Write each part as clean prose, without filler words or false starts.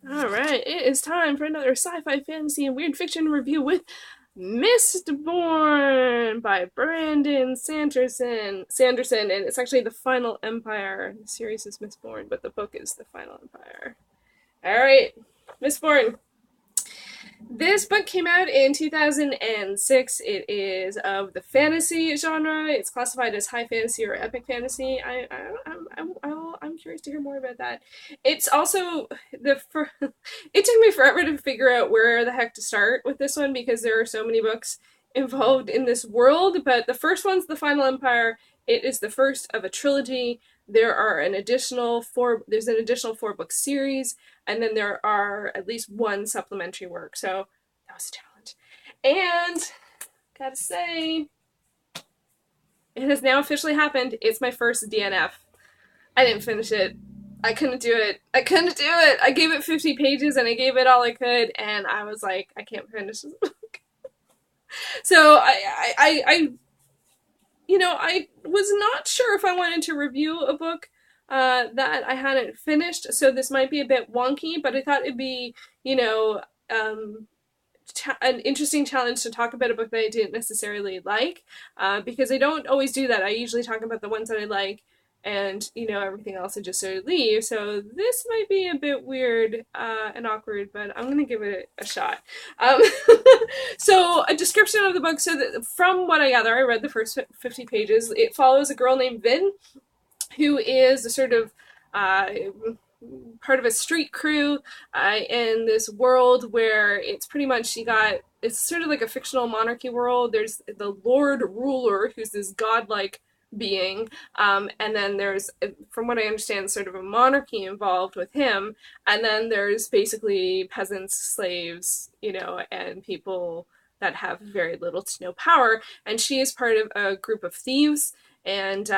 Alright, it is time for another sci-fi, fantasy, and weird fiction review with Mistborn by Brandon Sanderson, and it's actually The Final Empire. The series is Mistborn, but the book is The Final Empire. Alright, Mistborn. This book came out in 2006. It is of the fantasy genre. It's classified as high fantasy or epic fantasy. I'm curious to hear more about that. It's also it took me forever to figure out where the heck to start with this one because there are so many books involved in this world. But the first one's The Final Empire. It is the first of a trilogy. There's an additional four-book series, and then there are at least one supplementary work. So that was a challenge. And gotta say, it has now officially happened. It's my first DNF. I didn't finish it. I couldn't do it. I gave it 50 pages and I gave it all I could, and I was like, I can't finish this book. So I was not sure if I wanted to review a book that I hadn't finished, so this might be a bit wonky, but I thought it'd be, um, an interesting challenge to talk about a book that I didn't necessarily like, because I don't always do that. I usually talk about the ones that I like, and everything else I just sort of leave. So this might be a bit weird and awkward, but I'm gonna give it a shot. Um, so a description of the book. So that, from what I gather, I read the first 50 pages. It follows a girl named Vin, who is a sort of uh, part of a street crew in this world where it's pretty much it's sort of like a fictional monarchy world. There's the Lord Ruler, who's this godlike being, and then there's, from what I understand, sort of a monarchy involved with him, and then there's basically peasants, slaves, and people that have very little to no power, and she is part of a group of thieves and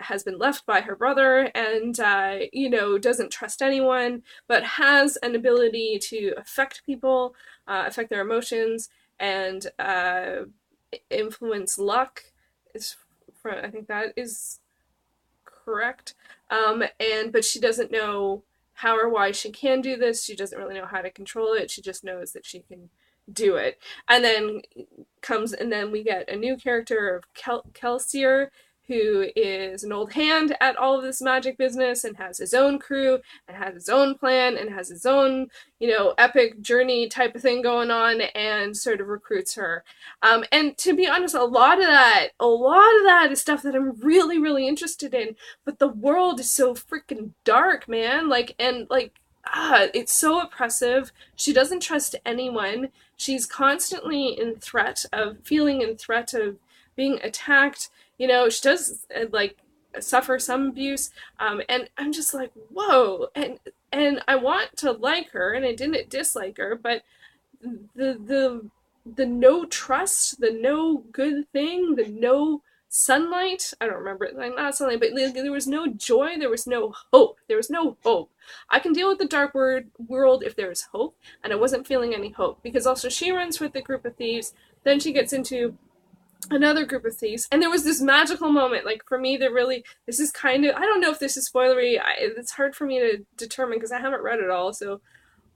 has been left by her brother and doesn't trust anyone but has an ability to affect people, affect their emotions, and influence luck. I think that is correct. And but she doesn't know how or why she can do this. She doesn't really know how to control it. She just knows that she can do it. And then we get a new character of Kelsier, who is an old hand at all of this magic business and has his own crew and has his own plan and has his own, epic journey type of thing going on, and sort of recruits her. And to be honest, a lot of that is stuff that I'm really, really interested in. But the world is so freaking dark, man. It's so oppressive. She doesn't trust anyone. She's constantly feeling in threat of being attacked. She does suffer some abuse, and I'm just like, whoa. And I want to like her, and I didn't dislike her, but the the no trust, the no good thing, the no sunlight. I don't remember it, like not sunlight, but there was no joy. There was no hope. There was no hope. I can deal with the dark world if there is hope, and I wasn't feeling any hope because also she runs with the group of thieves. Then she gets into another group of thieves, and there was this magical moment. Like for me, this is kind of, I don't know if this is spoilery. It's hard for me to determine because I haven't read it all, so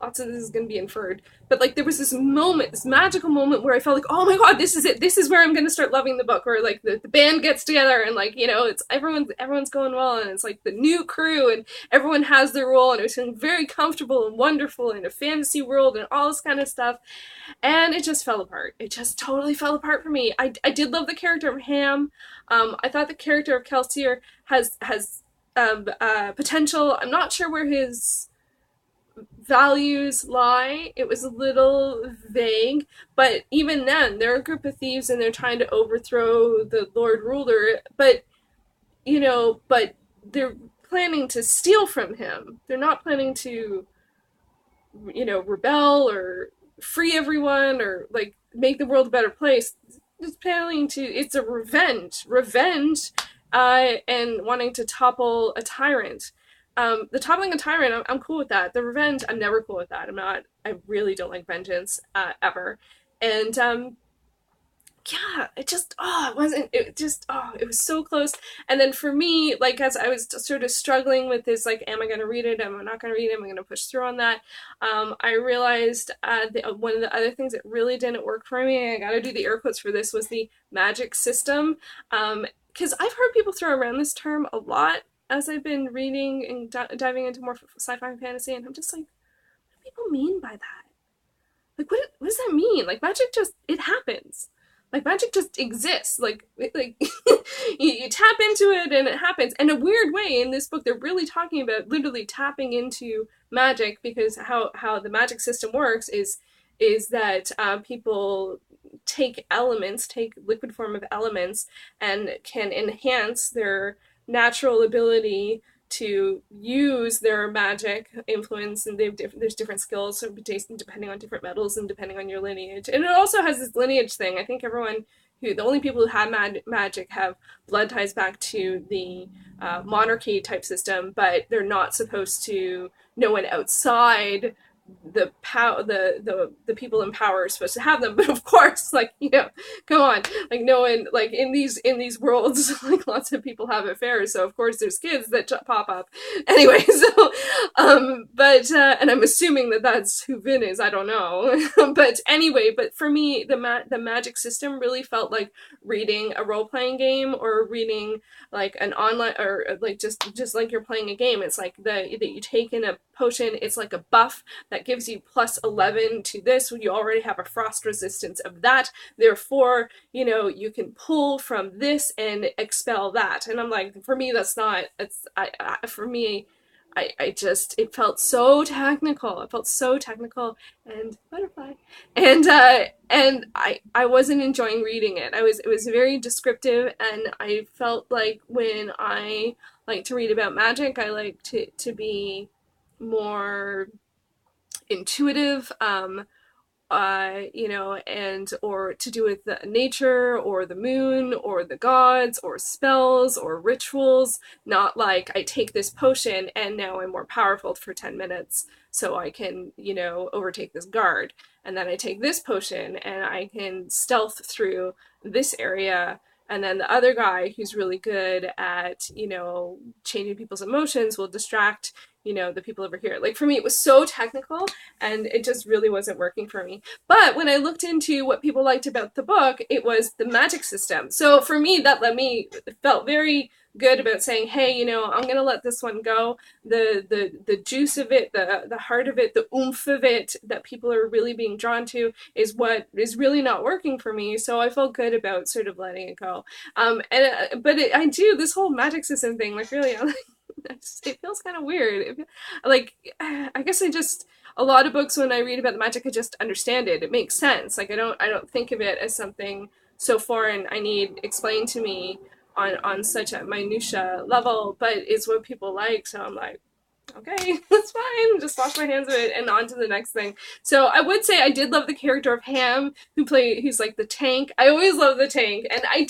lots of this is going to be inferred. But there was this moment, this magical moment where I felt like, oh my god, this is it. This is where I'm going to start loving the book. Where the band gets together and it's everyone's going well, and it's like the new crew and everyone has their role, and it was feeling very comfortable and wonderful in a fantasy world and all this kind of stuff. And it just fell apart. It just totally fell apart for me. I did love the character of Ham. I thought the character of Kelsier has potential. I'm not sure where his values lie. It was a little vague, but even then, they're a group of thieves and they're trying to overthrow the Lord Ruler, but they're planning to steal from him. They're not planning to, rebel or free everyone or make the world a better place. It's planning to, it's a revenge, and wanting to topple a tyrant. The toppling a tyrant, I'm cool with that. The revenge, I'm never cool with that. I really don't like vengeance, ever. And yeah, it just, it wasn't, it just, it was so close. And then for me, like, as I was sort of struggling with this, like, am I going to read it? Am I not going to read it? Am I going to push through on that? I realized one of the other things that really didn't work for me, I got to do the air quotes for this, was the magic system. Because I've heard people throw around this term a lot as I've been reading and diving into more sci-fi and fantasy, and I'm just like, what do people mean by that? Like, what does that mean? Like, magic just, it happens. Like, magic just exists. Like you tap into it and it happens. And a weird way in this book, they're really talking about literally tapping into magic, because how the magic system works is that people take liquid form of elements and can enhance their natural ability to use their magic influence, and there's different skills depending on different metals and depending on your lineage. And it also has this lineage thing. I think the only people who have magic have blood ties back to the monarchy type system, but they're not supposed to. No one outside the people in power are supposed to have them. But of course, like, come on, like, no one, like, in these worlds, like, lots of people have affairs, so of course there's kids that pop up anyway. So but and I'm assuming that that's who Vin is, I don't know. But anyway, but for me, the magic system really felt like reading a role-playing game, or reading like an online, or like just like you're playing a game. It's like that you take in a potion, it's like a buff that gives you plus 11 to this when you already have a frost resistance of that. Therefore, you can pull from this and expel that. And I'm like, for me, that's not, for me, I just, it felt so technical. It felt so technical and butterfly. And I wasn't enjoying reading it. It was very descriptive, and I felt like when I like to read about magic, I like to be more intuitive, and or to do with the nature or the moon or the gods or spells or rituals, not like I take this potion and now I'm more powerful for 10 minutes so I can, overtake this guard. And then I take this potion and I can stealth through this area. And then the other guy who's really good at, changing people's emotions will distract, the people over here. Like, for me, it was so technical and it just really wasn't working for me. But when I looked into what people liked about the book, it was the magic system. So for me, that felt very good about saying, hey, I'm gonna let this one go. The juice of it, the heart of it, the oomph of it that people are really being drawn to is what is really not working for me. So I felt good about sort of letting it go. I do this whole magic system thing, like, really, it feels kind of weird. I guess a lot of books, when I read about the magic, I just understand it. It makes sense. Like, I don't think of it as something so foreign I need explained to me on such a minutia level, but it's what people like. So I'm like, okay, that's fine. Just wash my hands of it and on to the next thing. So I would say I did love the character of Ham, who's like the tank. I always love the tank, and I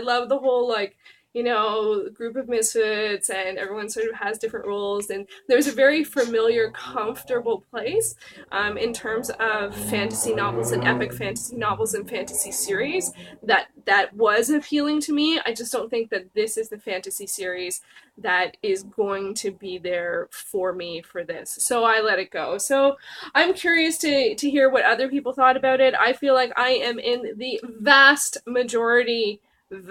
love the whole, like, group of misfits, and everyone sort of has different roles, and there's a very familiar, comfortable place in terms of fantasy novels and epic fantasy novels and fantasy series that was appealing to me. I just don't think that this is the fantasy series that is going to be there for me for this. So I let it go. So I'm curious to hear what other people thought about it. I feel like I am in the vast minority in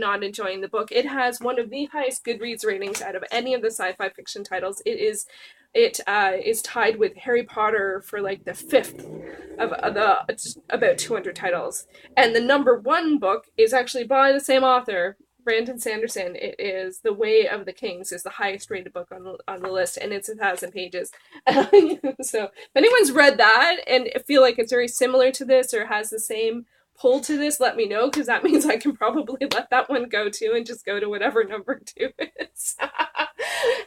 not enjoying the book. It has one of the highest GoodReads ratings out of any of the sci-fi fiction titles. It is tied with Harry Potter for like the fifth of the about 200 titles. And the number one book is actually by the same author, Brandon Sanderson. It is The Way of the Kings, is the highest rated book on the list, and it's 1,000 pages. So if anyone's read that and feel like it's very similar to this or has the same pull to this, let me know, because that means I can probably let that one go too and just go to whatever number 2 is.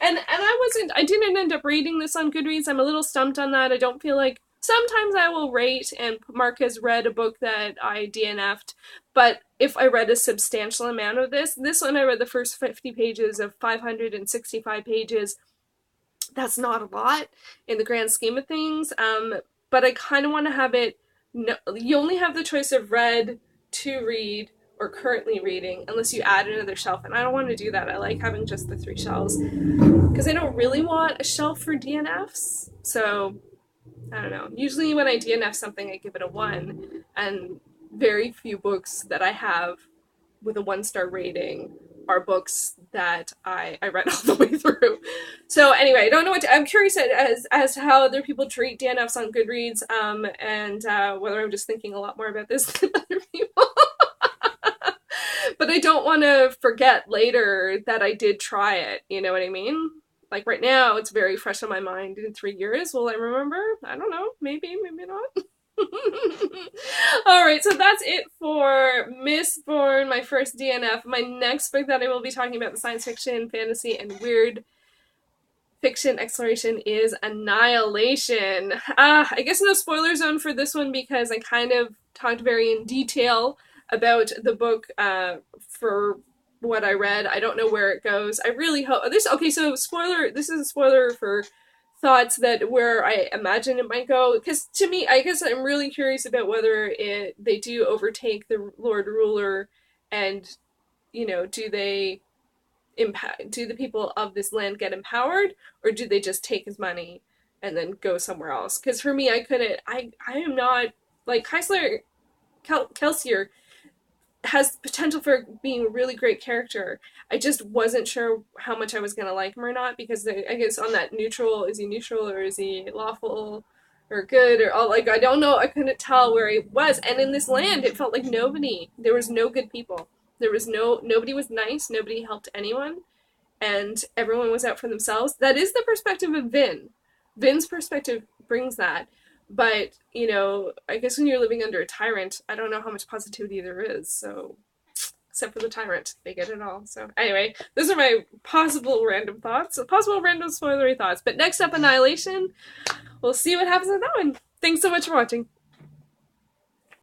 and I didn't end up rating this on GoodReads. I'm a little stumped on that. I don't feel like, sometimes I will rate, and Mark has read a book that I DNF'd, but if I read a substantial amount of this one, I read the first 50 pages of 565 pages. That's not a lot in the grand scheme of things, but I kind of want to have it No, you only have the choice of read, to read, or currently reading, unless you add another shelf. And I don't want to do that. I like having just the three shelves because I don't really want a shelf for DNFs. So I don't know. Usually when I DNF something, I give it a one, and very few books that I have with a 1-star rating are books that I read all the way through. So anyway, I don't know I'm curious as to how other people treat DNFs on Goodreads, and whether I'm just thinking a lot more about this than other people. But I don't want to forget later that I did try it. You know what I mean? Like right now, it's very fresh on my mind. In 3 years, will I remember? I don't know. Maybe, maybe not. All right, so that's it for Mistborn, my first DNF. My next book that I will be talking about, the science fiction, fantasy, and weird fiction exploration, is Annihilation. I guess no spoiler zone for this one because I kind of talked very in detail about the book for what I read. I don't know where it goes. I really hope this. Okay, so spoiler. This is a spoiler for thoughts that where I imagine it might go. Because to me, I guess I'm really curious about whether they do overtake the Lord Ruler, and do they impact? Do the people of this land get empowered, or do they just take his money and then go somewhere else? Because for me, I couldn't. I am not like Keisler Kelsier has potential for being a really great character. I just wasn't sure how much I was gonna like him or not because I guess on that neutral, is he neutral or is he lawful or good or all, like I don't know. I couldn't tell where he was. And in this land, it felt like there was no good people. There was nobody was nice. Nobody helped anyone, and everyone was out for themselves. That is the perspective of Vin. Vin's perspective brings that. But, I guess when you're living under a tyrant, I don't know how much positivity there is. So, except for the tyrant, they get it all. So, anyway, those are my possible random thoughts, possible random spoilery thoughts. But next up, Annihilation. We'll see what happens with that one. Thanks so much for watching.